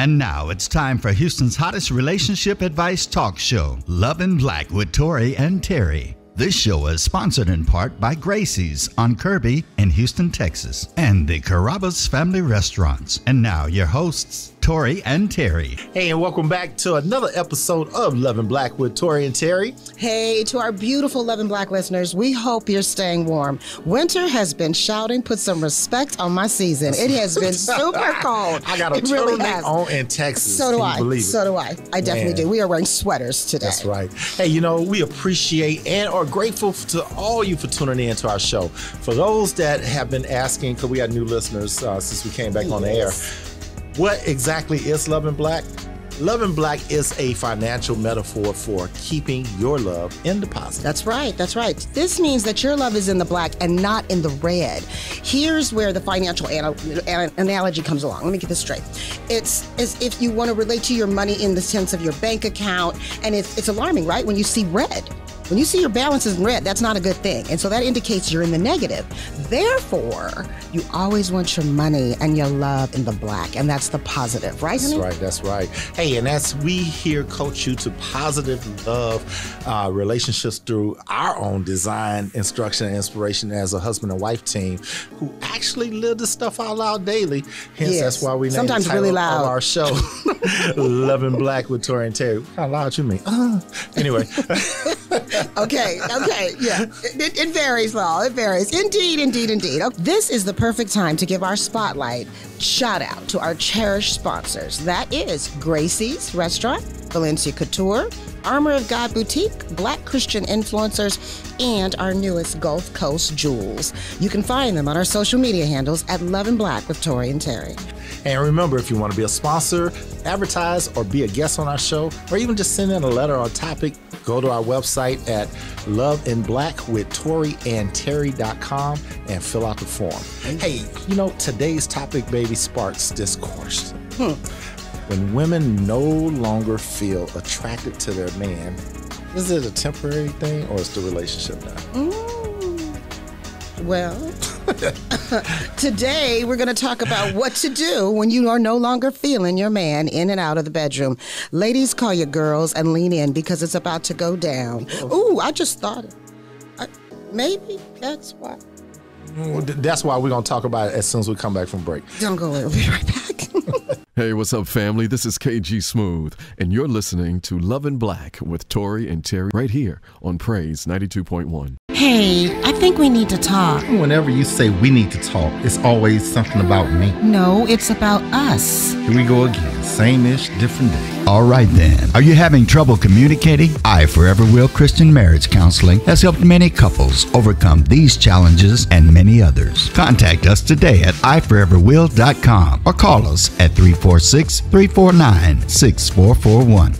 And now it's time for Houston's hottest relationship advice talk show, Love in Black with Tory and Teri. This show is sponsored in part by Gracie's on Kirby in Houston, Texas, and the Carrabba's Family Restaurants. And now your hosts, Tory and Teri. Hey, and welcome back to another episode of Love in Black with Tory and Teri. Hey, to our beautiful Love in Black listeners, we hope you're staying warm. Winter has been shouting, put some respect on my season. It has been super cold. I got a turtleneck on in Texas. So do I. So do I. I definitely do. We are wearing sweaters today. That's right. Hey, you know, we appreciate and are grateful to all you for tuning in to our show. For those that have been asking, because we had new listeners since we came back on the air, what exactly is Love in Black? Love in Black is a financial metaphor for keeping your love in deposit. That's right. That's right. This means that your love is in the black and not in the red. Here's where the financial analogy comes along. Let me get this straight. It's as if you want to relate to your money in the sense of your bank account, and it's alarming, right? When you see red. When you see your balance is in red, that's not a good thing. And so that indicates you're in the negative. Therefore, you always want your money and your love in the black. And that's the positive, right, honey? That's right. Hey, and as we here coach you to positive love relationships through our own design, instruction, and inspiration as a husband and wife team who actually live this stuff out loud daily. Hence, that's why we named the title really loud of our show, Love in Black with Tory and Teri. How loud you mean? Anyway. Okay, yeah. It varies, Law. It varies. Indeed. This is the perfect time to give our spotlight shout out to our cherished sponsors. That is Gracie's Restaurant, Valencia Couture, Armor of God Boutique, Black Christian Influencers, and our newest Gulf Coast Jewels. You can find them on our social media handles at Love in Black with Tory and Teri. And remember, if you want to be a sponsor, advertise, or be a guest on our show, or even just send in a letter or topic, go to our website at loveinblack.toryandterry.com and fill out the form. Hey, you know, today's topic, baby, sparks discourse. When women no longer feel attracted to their man, is it a temporary thing or is the relationship now? Well, today we're going to talk about what to do when you are no longer feeling your man in and out of the bedroom. Ladies, call your girls and lean in because it's about to go down. Ooh, I just thought it. Maybe that's why. That's why we're going to talk about it as soon as we come back from break. Don't go away. We'll be right back. Hey, what's up, family? This is KG Smooth, and you're listening to Love in Black with Tory and Teri right here on Praise 92.1. Hey, I think we need to talk. Whenever you say we need to talk, it's always something about me. No, it's about us. Here we go again. Same-ish, different day. All right then. Are you having trouble communicating? I Forever Will Christian Marriage Counseling has helped many couples overcome these challenges and many others. Contact us today at iforeverwill.com or call us at 346-349-6441.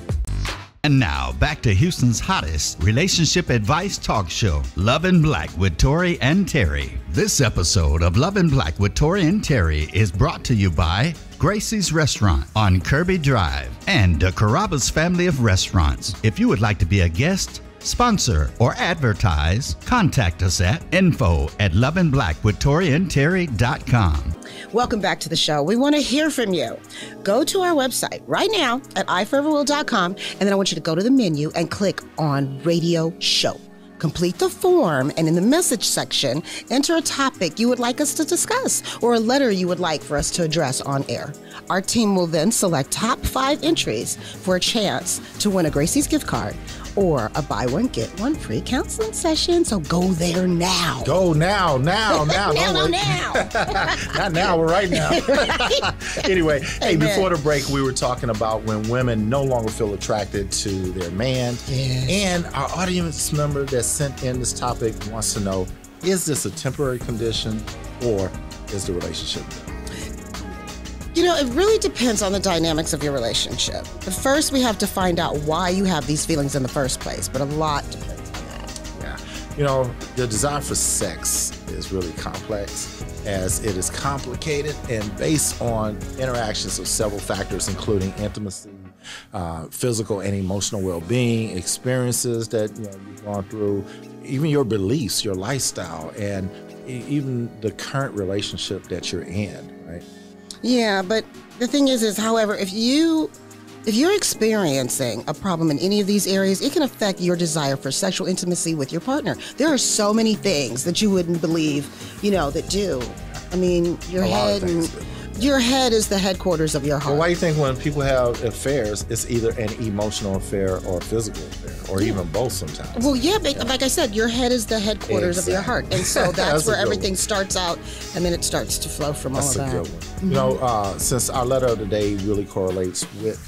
And now, back to Houston's hottest relationship advice talk show, Love in Black with Tory and Teri. This episode of Love in Black with Tory and Teri is brought to you by Gracie's Restaurant on Kirby Drive and the Carrabba's Family of Restaurants. If you would like to be a guest, sponsor, or advertise, contact us at info@loveinbblackwithtoryandterry.com. Welcome back to the show. We want to hear from you. Go to our website right now at iforeverwill.com, and then I want you to go to the menu and click on Radio Show. Complete the form, and in the message section, enter a topic you would like us to discuss or a letter you would like for us to address on air. Our team will then select top 5 entries for a chance to win a Gracie's gift card or a buy one, get one free counseling session. So go there now. Go now. now. Not now, but right now. Anyway, hey, Amen. Before the break, we were talking about when women no longer feel attracted to their man. Yes. And our audience member that sent in this topic wants to know, is this a temporary condition or is the relationship done? You know, it really depends on the dynamics of your relationship. But first, we have to find out why you have these feelings in the first place. But a lot depends on that. Yeah. You know, the desire for sex is really complex, as it is complicated and based on interactions of several factors, including intimacy, physical and emotional well-being, experiences that you've gone through, even your beliefs, your lifestyle, and even the current relationship that you're in, right? Yeah, but The thing is, however, if you're experiencing a problem in any of these areas, it can affect your desire for sexual intimacy with your partner. There are so many things that you wouldn't believe, that do. I mean, your head is the headquarters of your heart. Well, why do you think when people have affairs, it's either an emotional affair or a physical affair, or even both sometimes? Well, yeah, but like I said, your head is the headquarters of your heart. And so that's where everything starts out, and then it starts to flow from all of that. That's a good one. Mm-hmm. Since our letter of the day really correlates with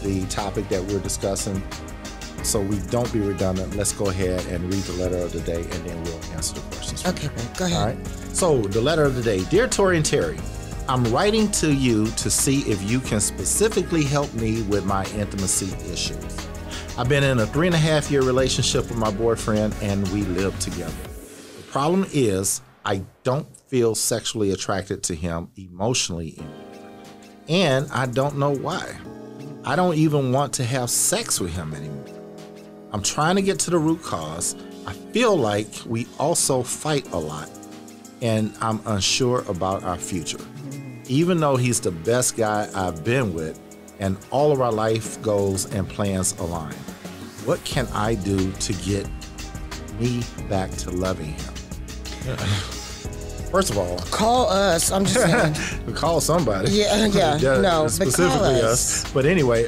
the topic that we're discussing, so we don't be redundant, let's go ahead and read the letter of the day, and then we'll answer the questions. Okay, babe, go ahead. All right. So the letter of the day. Dear Tory and Teri, I'm writing to you to see if you can specifically help me with my intimacy issues. I've been in a 3.5-year relationship with my boyfriend, and we live together. The problem is I don't feel sexually attracted to him emotionally anymore, and I don't know why. I don't even want to have sex with him anymore. I'm trying to get to the root cause. I feel like we also fight a lot, and I'm unsure about our future. Even though he's the best guy I've been with, and all of our life goals and plans align. What can I do to get me back to loving him? First of all, call us. I'm just saying. Call somebody. Yeah, no, specifically but call us. But anyway,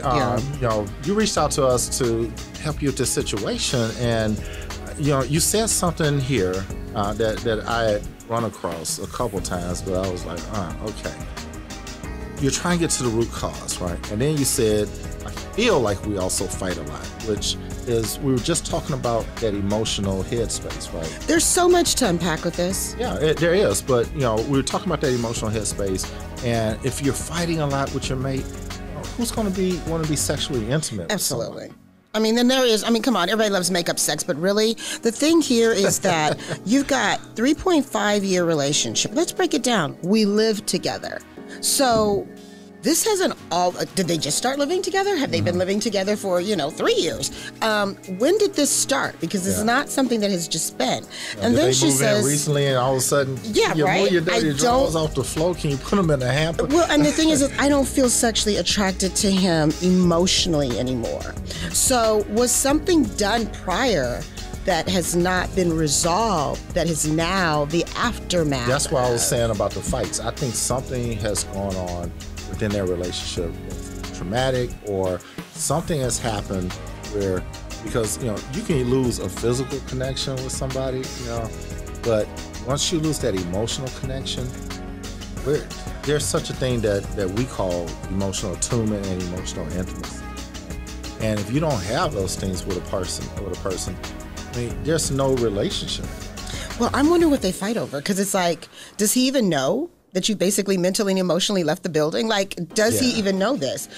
you reached out to us to help you with this situation, and you said something here that I had run across a couple times, but I was like, okay. You're trying to get to the root cause, right? And then you said, I feel like we also fight a lot, which is, we were just talking about that emotional headspace, right? There's so much to unpack with this. Yeah, there is. But, we were talking about that emotional headspace. And if you're fighting a lot with your mate, who's going to want to be sexually intimate? Absolutely. I mean, then there is, come on, everybody loves makeup sex, but really, the thing here is that you've got 3.5-year relationship. Let's break it down. We live together. So this hasn't did they just start living together? Have they been living together for, 3 years? When did this start? Because it's not something that has just been. And then she says, recently, and all of a sudden, right? Your drawers off the floor. Can you put them in a hamper? Well, and the thing is I don't feel sexually attracted to him emotionally anymore. So was something done prior that has not been resolved, that is now the aftermath? That's what I was saying about the fights. I think something has gone on within their relationship, traumatic, or something has happened where, because you can lose a physical connection with somebody, but once you lose that emotional connection, there's such a thing that we call emotional attunement and emotional intimacy. And if you don't have those things with a person, there's no relationship. Well, I'm wondering what they fight over, because it's like, does he even know that you basically mentally and emotionally left the building? Like, does he even know this?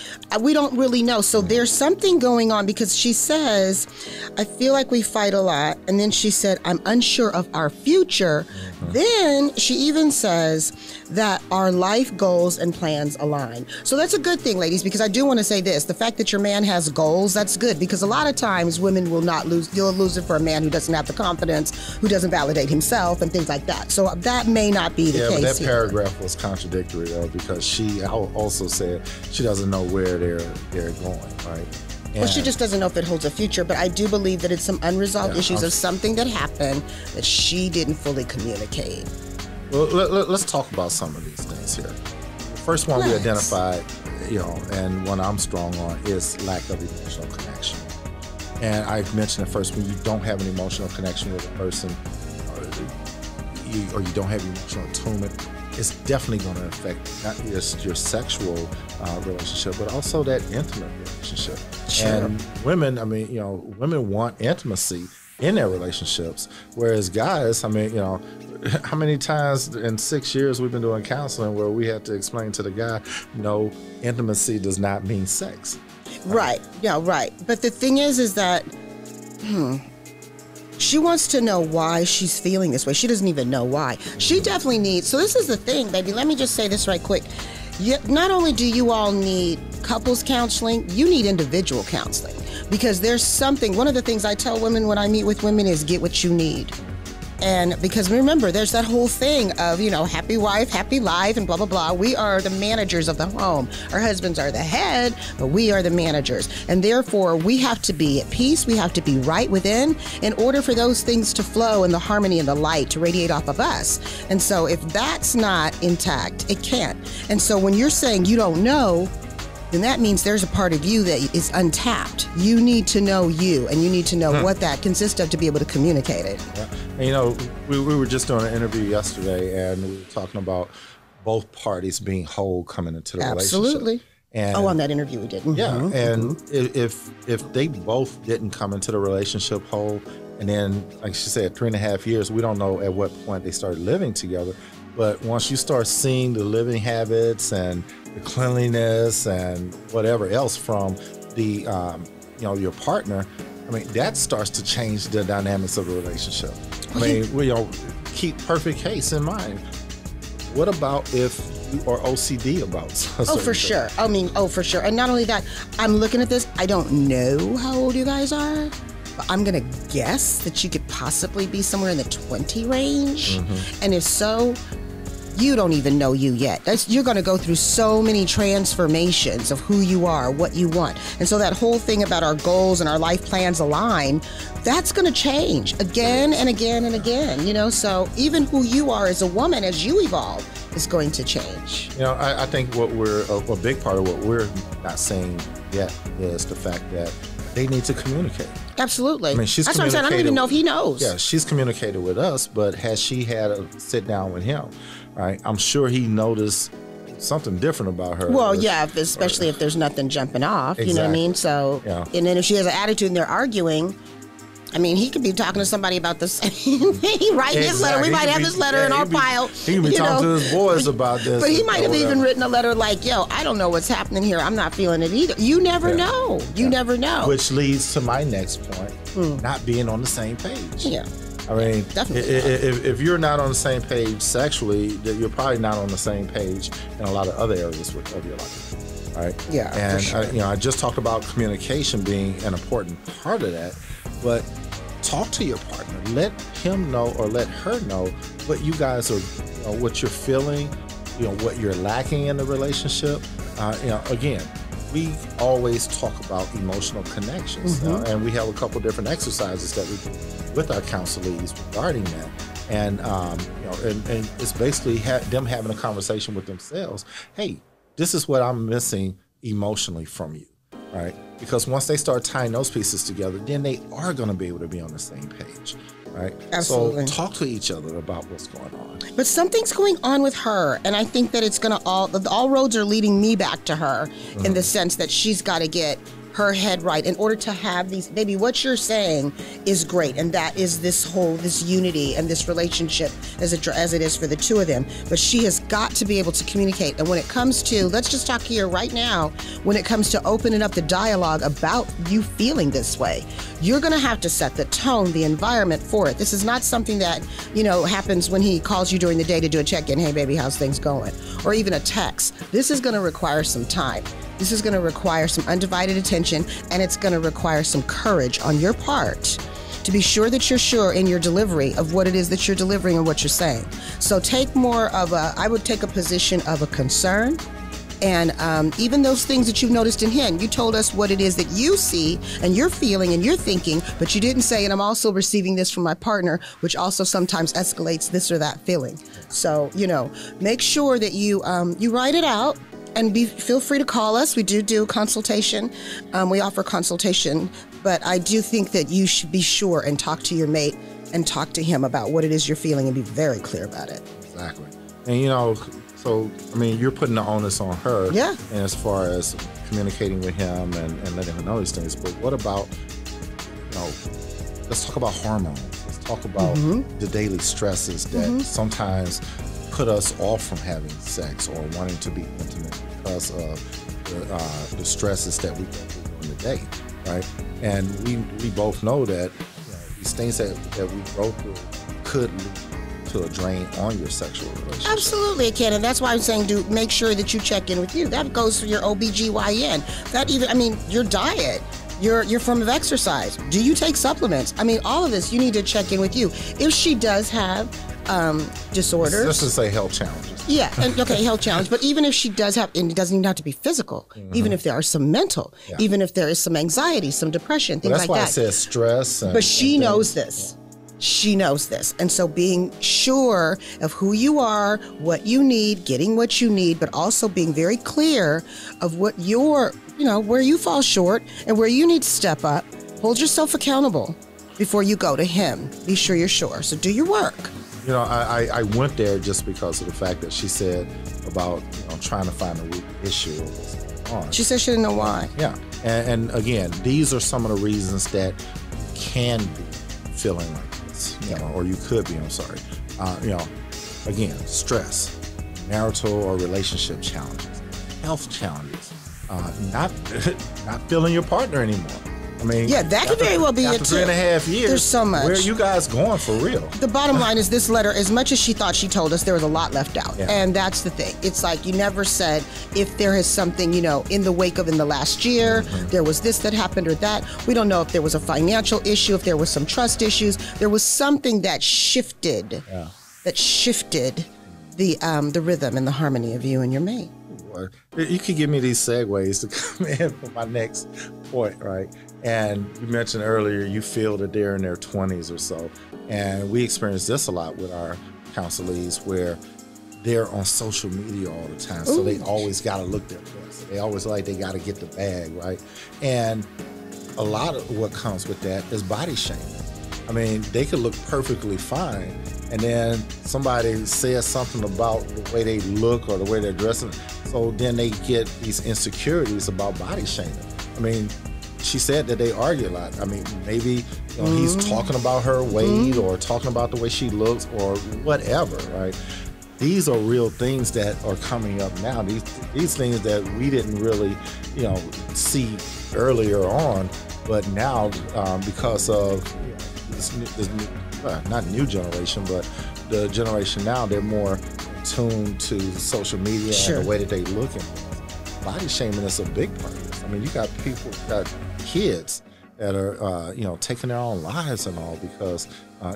We don't really know. So there's something going on, because she says, I feel like we fight a lot. And then she said, I'm unsure of our future. Then she even says that our life goals and plans align. So that's a good thing, ladies, because I do want to say this. The fact that your man has goals, that's good, because a lot of times women will not lose. You'll lose it for a man who doesn't have the confidence, who doesn't validate himself and things like that. So that may not be the case. Yeah, but that here. paragraph was contradictory, though, because she also said she doesn't know where they're going, right? Well, she just doesn't know if it holds a future, but I do believe that it's some unresolved issues of something that happened that she didn't fully communicate. Well, let's talk about some of these things here. The first one we identified, and one I'm strong on, is lack of emotional connection. And I mentioned at first, when you don't have an emotional connection with a person, or you don't have emotional attunement, it's definitely going to affect not just your sexual relationship, but also that intimate relationship. Sure. And women, women want intimacy in their relationships, whereas guys, how many times in 6 years we've been doing counseling where we had to explain to the guy, no, intimacy does not mean sex. Right. Yeah, right. But the thing is that, she wants to know why she's feeling this way. She doesn't even know why. She definitely needs, so this is the thing, baby. Let me just say this right quick. Not only do you all need couples counseling, you need individual counseling. Because there's something, one of the things I tell women when I meet with women is get what you need. And because remember, there's that whole thing of, happy wife, happy life, and blah, blah, blah. We are the managers of the home. Our husbands are the head, but we are the managers. And therefore, we have to be at peace. We have to be right within in order for those things to flow and the harmony and the light to radiate off of us. And so if that's not intact, it can't. And so when you're saying you don't know, then that means there's a part of you that is untapped. You need to know you, and you need to know what that consists of to be able to communicate it. Yeah. And, we were just doing an interview yesterday, and we were talking about both parties being whole coming into the relationship. Absolutely. And on that interview we did. Yeah, and if they both didn't come into the relationship whole, and then, like she said, 3.5 years, we don't know at what point they started living together. But once you start seeing the living habits and the cleanliness and whatever else from the your partner, I mean, that starts to change the dynamics of the relationship. I mean, keep perfect case in mind. What about if you are OCD about something? Oh, for sure. For sure. And not only that, I'm looking at this. I don't know how old you guys are, but I'm going to guess that you could possibly be somewhere in the 20 range. And if so, you don't even know you yet. You're going to go through so many transformations of who you are, what you want. And so that whole thing about our goals and our life plans align, that's going to change again and again and again, So even who you are as a woman, as you evolve, is going to change. I think what a big part of what we're not saying yet is the fact that they need to communicate. Absolutely. I mean, that's what I'm saying. I don't even know if he knows. Yeah, she's communicated with us, but has she had a sit down with him? Right? I'm sure he noticed something different about her. Well, especially if there's nothing jumping off. Exactly. You know what I mean? So, and then if she has an attitude and they're arguing, I mean, he could be talking to somebody about the same thing. He writing his letter. We might have this letter in our pile. He could be talking to his boys about this. But he might have even written a letter like, I don't know what's happening here. I'm not feeling it either. You never know. You never know. Which leads to my next point, not being on the same page. Yeah. I mean, definitely if you're not on the same page sexually, then you're probably not on the same page in a lot of other areas of your life, right? Yeah, and for sure. I just talked about communication being an important part of that, but talk to your partner. Let him know or let her know what you guys are, what you're feeling, what you're lacking in the relationship. Again, we always talk about emotional connections, and we have a couple different exercises that we do with our counselees regarding that. And and it's basically them having a conversation with themselves. Hey, this is what I'm missing emotionally from you, right? Because once they start tying those pieces together, then they are going to be able to be on the same page, right? Absolutely. So talk to each other about what's going on. But something's going on with her, and I think that it's going to all roads are leading me back to her in the sense that she's got to get her head right in order to have these. Baby, what you're saying is great, and that is this unity and this relationship as it is for the two of them. But she has got to be able to communicate. And when it comes to, let's just talk here right now, when it comes to opening up the dialogue about you feeling this way, you're going to have to set the tone, the environment for it. This is not something that, happens when he calls you during the day to do a check-in. Hey, baby, how's things going? Or even a text. This is going to require some time. This is going to require some undivided attention, and it's going to require some courage on your part to be sure that you're sure in your delivery of what it is that you're delivering and what you're saying. So I would take a position of a concern, and even those things that you've noticed in him. You told us what it is that you see and you're feeling and you're thinking, but you didn't say, and I'm also receiving this from my partner, which also sometimes escalates this or that feeling. So, make sure that you write it out. And feel free to call us. We do consultation. We offer consultation. But I do think that you should be sure and talk to your mate and talk to him about what it is you're feeling and be very clear about it. Exactly. And, you're putting the onus on her. Yeah. And as far as communicating with him and letting him know these things. But what about, let's talk about hormones. Let's talk about the daily stresses that sometimes put us off from having sex or wanting to be intimate because of the stresses that we go through during the day, right? And we both know that these things that we go through could lead to a drain on your sexual relationship. Absolutely, it can, and that's why I'm saying make sure that you check in with you. That goes for your OBGYN. Your diet. your form of exercise. Do you take supplements? I mean, all of this, you need to check in with you. If she does have disorders. Let's just say health challenges. Yeah, and, okay, health challenge. But even if she does have, and it doesn't even have to be physical, even if there are some mental, even if there is some anxiety, some depression, things like that. That's why I said stress. But she knows this. She knows this. And so being sure of who you are, what you need, getting what you need, but also being very clear of what your, where you fall short and where you need to step up. Hold yourself accountable before you go to him. Be sure you're sure. So do your work. I went there just because of the fact that she said about trying to find a root issue of what's going on. She said she didn't know why. Yeah. And again, these are some of the reasons that you can be feeling like this, or you could be, I'm sorry. Again, stress, marital or relationship challenges, health challenges, not feeling your partner anymore. I mean, that could very well be it too. After 3.5 years, there's so much. Where are you guys going for real? The bottom line is this letter, as much as she thought she told us, there was a lot left out. Yeah. And that's the thing. It's like you never said if there is something, in the wake of in the last year, there was this that happened or that. We don't know if there was a financial issue, if there was some trust issues. There was something that shifted, the rhythm and the harmony of you and your mate. You could give me these segues to come in for my next point, right? And you mentioned earlier you feel that they're in their 20s or so. And we experience this a lot with our counselees where they're on social media all the time. So they always got to look their best. They always they got to get the bag, right? And a lot of what comes with that is body shaming. I mean, they could look perfectly fine, and then somebody says something about the way they look or the way they're dressing. So then they get these insecurities about body shaming. I mean, she said that they argue a lot. I mean, maybe he's talking about her weight or talking about the way she looks or whatever, right? These are real things that are coming up now. These things that we didn't really, see earlier on, but now because of this not new generation, but the generation now, they're more tuned to social media and the way that they look at things. Body shaming is a big part of this. I mean, you got kids that are, taking their own lives and all because,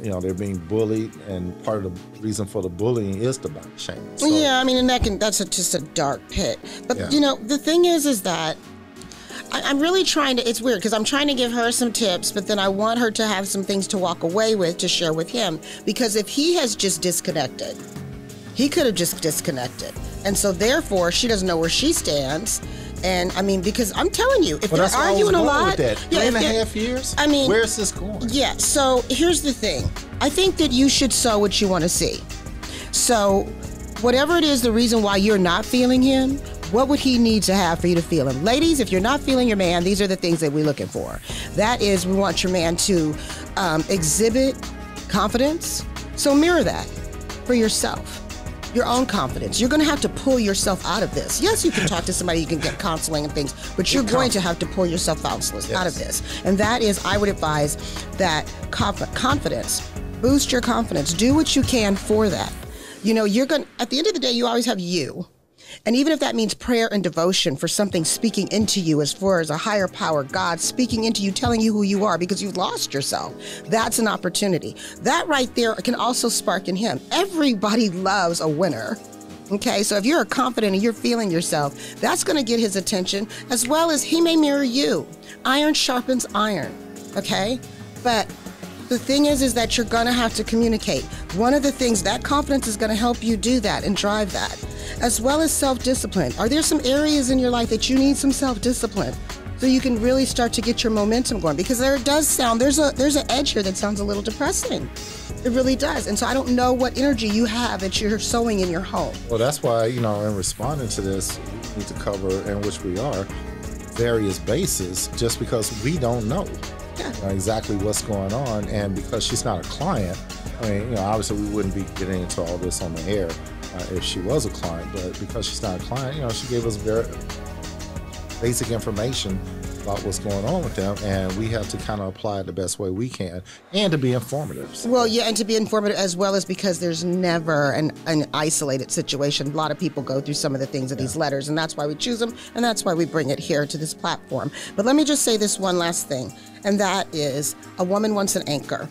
they're being bullied, and part of the reason for the bullying is the body shaming. So, yeah, I mean, and that's just a dark pit. But, the thing is that I'm really trying to, it's weird because I'm trying to give her some tips, but then I want her to have some things to walk away with to share with him. Because if he has just disconnected, he could have just disconnected. And so therefore, she doesn't know where she stands. And I mean, because I'm telling you, if they're arguing a lot, 3.5 years. I mean, where's this going? Yeah. So here's the thing. I think that you should sow what you want to see. So whatever it is, the reason why you're not feeling him, what would he need to have for you to feel him? Ladies, if you're not feeling your man, these are the things that we're looking for. That is, we want your man to exhibit confidence. So mirror that for yourself. Your own confidence. You're going to have to pull yourself out of this. Yes, you can talk to somebody, you can get counseling and things, but you're going to have to pull yourself out of this. And that is, I would advise that confidence. Boost your confidence. Do what you can for that. You're going to, at the end of the day, you always have you. And even if that means prayer and devotion for something speaking into you as far as a higher power, God speaking into you, telling you who you are because you've lost yourself, that's an opportunity. That right there can also spark in him. Everybody loves a winner. Okay, so if you're confident and you're feeling yourself, that's going to get his attention, as well as he may mirror you. Iron sharpens iron, okay? But the thing is that you're going to have to communicate. One of the things, that confidence is going to help you do that and drive that, as well as self-discipline. Are there some areas in your life that you need some self-discipline so you can really start to get your momentum going? Because there does sound, there's an edge here that sounds a little depressing. It really does. And so I don't know what energy you have that you're sowing in your home. Well, that's why, in responding to this, we need to cover, and which we are, various bases, just because we don't know. Exactly what's going on, and because she's not a client, I mean, obviously we wouldn't be getting into all this on the air if she was a client, but because she's not a client, she gave us very basic information about what's going on with them, and we have to kind of apply it the best way we can, and to be informative. Well, yeah, and to be informative as well as because there's never an isolated situation. A lot of people go through some of the things of these letters, and that's why we choose them, and that's why we bring it here to this platform. But let me just say this one last thing, and that is a woman wants an anchor.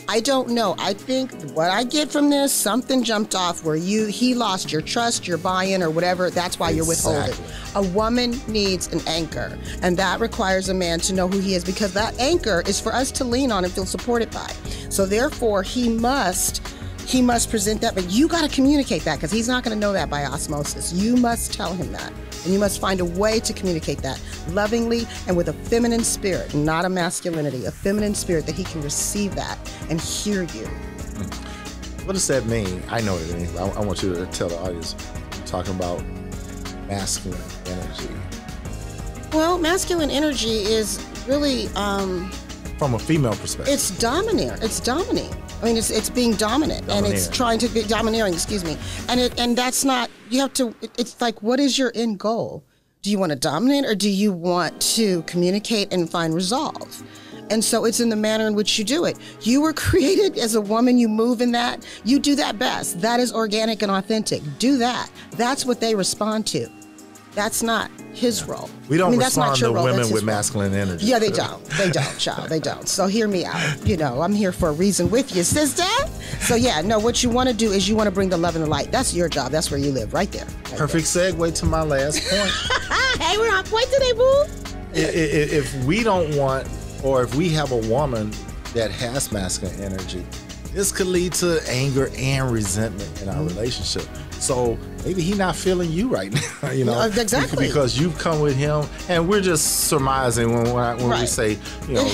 I don't know. I think what I get from this, something jumped off where he lost your trust, your buy-in, or whatever. That's why you're withholding. A woman needs an anchor, and that requires a man to know who he is, because that anchor is for us to lean on and feel supported by. So therefore, he must present that, but you got to communicate that, because he's not going to know that by osmosis. You must tell him that, and you must find a way to communicate that lovingly and with a feminine spirit, not a masculinity, a feminine spirit that he can receive that and hear you. What does that mean? I know what it means. I want you to tell the audience. I'm talking about masculine energy. Well, masculine energy is really from a female perspective. It's domineering. It's dominating. I mean, it's being dominant, and it's trying to be domineering. Excuse me, and that's not. You have to. It's like, what is your end goal? Do you want to dominate, or do you want to communicate and find resolve? And so it's in the manner in which you do it. You were created as a woman. You move in that. You do that best. That is organic and authentic. Do that. That's what they respond to. That's not his role. We don't respond to role. women with masculine energy. Yeah, they don't. They don't, child. They don't. So hear me out. You know, I'm here for a reason with you, sister. So yeah, no, what you want to do is you want to bring the love and the light. That's your job. That's where you live, right there. Right Perfect there. Segue to my last point. Hey, we're on point today, boo. If we don't want, or if we have a woman that has masculine energy, this could lead to anger and resentment in our relationship. So maybe he's not feeling you right now, you know, exactly, because you've come with him, and we're just surmising when we say, you know,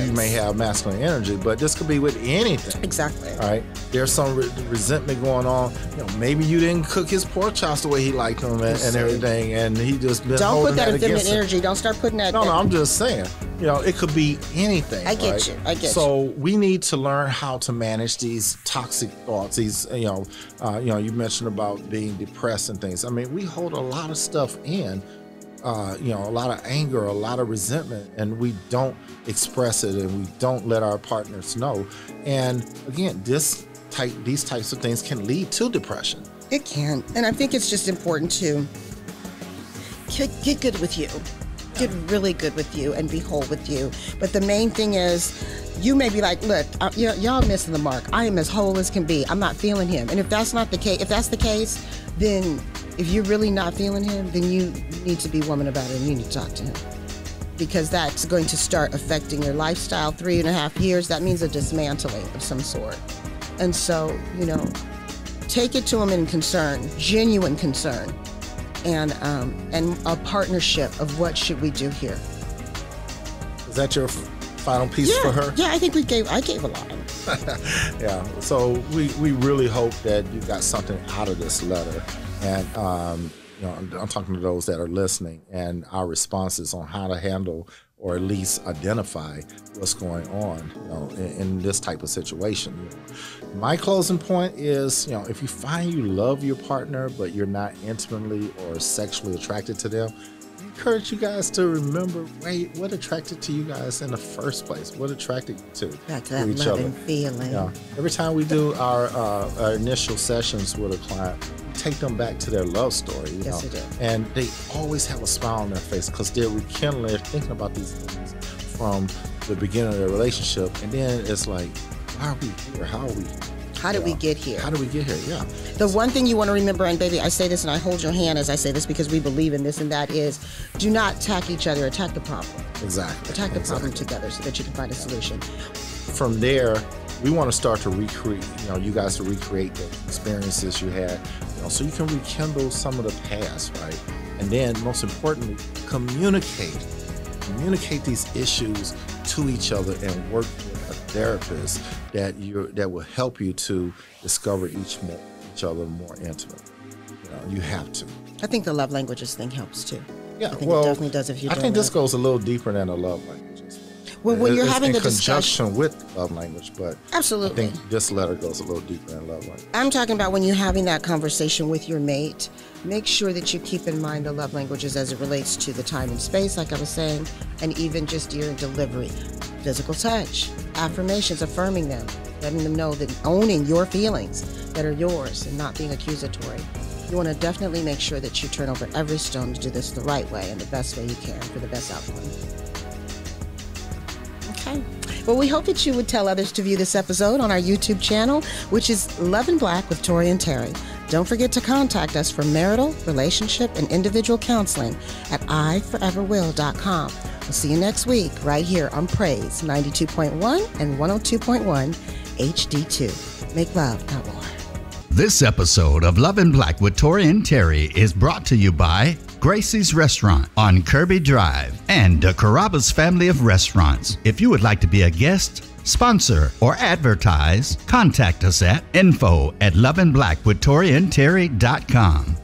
you may have masculine energy, but this could be with anything. Exactly. All right. There's some resentment going on. You know, maybe you didn't cook his pork chops the way he liked them and everything, and he just been don't holding put that in feminine against energy. Don't start putting that. No, I'm just saying. You know, it could be anything. I get you. I get you. So we need to learn how to manage these toxic thoughts. These, you you mentioned about being depressed and things. I mean, we hold a lot of stuff in, a lot of anger, a lot of resentment, and we don't express it, and we don't let our partners know. And again, these types of things can lead to depression. It can, and I think it's just important to get good with you. Get really good with you and be whole with you. But the main thing is, you may be like, look, y'all missing the mark. I am as whole as can be. I'm not feeling him. And if that's not the case, then if you're really not feeling him, then you need to be woman about it, and you need to talk to him, because that's going to start affecting your lifestyle. 3.5 years, that means a dismantling of some sort. And so, take it to him in concern, genuine concern. And a partnership of what should we do here. Is that your final piece for her? Yeah, I think I gave a lot. Yeah, so we really hope that you got something out of this letter. And, I'm talking to those that are listening, and our responses on how to handle or at least identify what's going on, in this type of situation. My closing point is, if you find you love your partner, but you're not intimately or sexually attracted to them, I encourage you guys to remember, what attracted to you guys in the first place? What attracted you to each other? Feeling. Every time we do our initial sessions with a client, we take them back to their love story. Yes, they do. And they always have a smile on their face, because they're rekindling, they're thinking about these things from the beginning of their relationship. And then it's like, why are we here? How are we? How did we get here? How did we get here? Yeah. The one thing you want to remember, and baby, I say this and I hold your hand as I say this because we believe in this, and that is, do not attack each other, attack the problem. Exactly. Attack the problem together so that you can find a solution. From there, we want to start to recreate, you guys to recreate the experiences you had, so you can rekindle some of the past, right? And then, most importantly, communicate these issues to each other, and work with a therapist that will help you to discover each other more intimately. You have to. I think the love languages thing helps too. Yeah, I think it definitely does if you. I think this goes a little deeper than the love languages. when you're It's having the in discussion. conjunction with love language, but Absolutely. I think this letter goes a little deeper in love language. I'm talking about when you're having that conversation with your mate, make sure that you keep in mind the love languages as it relates to the time and space, like I was saying, and even just your delivery. Physical touch, affirmations, affirming them, letting them know that owning your feelings that are yours and not being accusatory. You want to definitely make sure that you turn over every stone to do this the right way and the best way you can for the best outcome. Okay. Well, we hope that you would tell others to view this episode on our YouTube channel, which is Love in Black with Tory and Teri. Don't forget to contact us for marital, relationship, and individual counseling at iforeverwill.com. We'll see you next week right here on Praise 92.1 and 102.1 HD2. Make love, not war. This episode of Love in Black with Tory and Teri is brought to you by Gracie's Restaurant on Kirby Drive and the Carrabba's family of restaurants. If you would like to be a guest, sponsor, or advertise, contact us at info@loveandblackwithtoriandterry.com.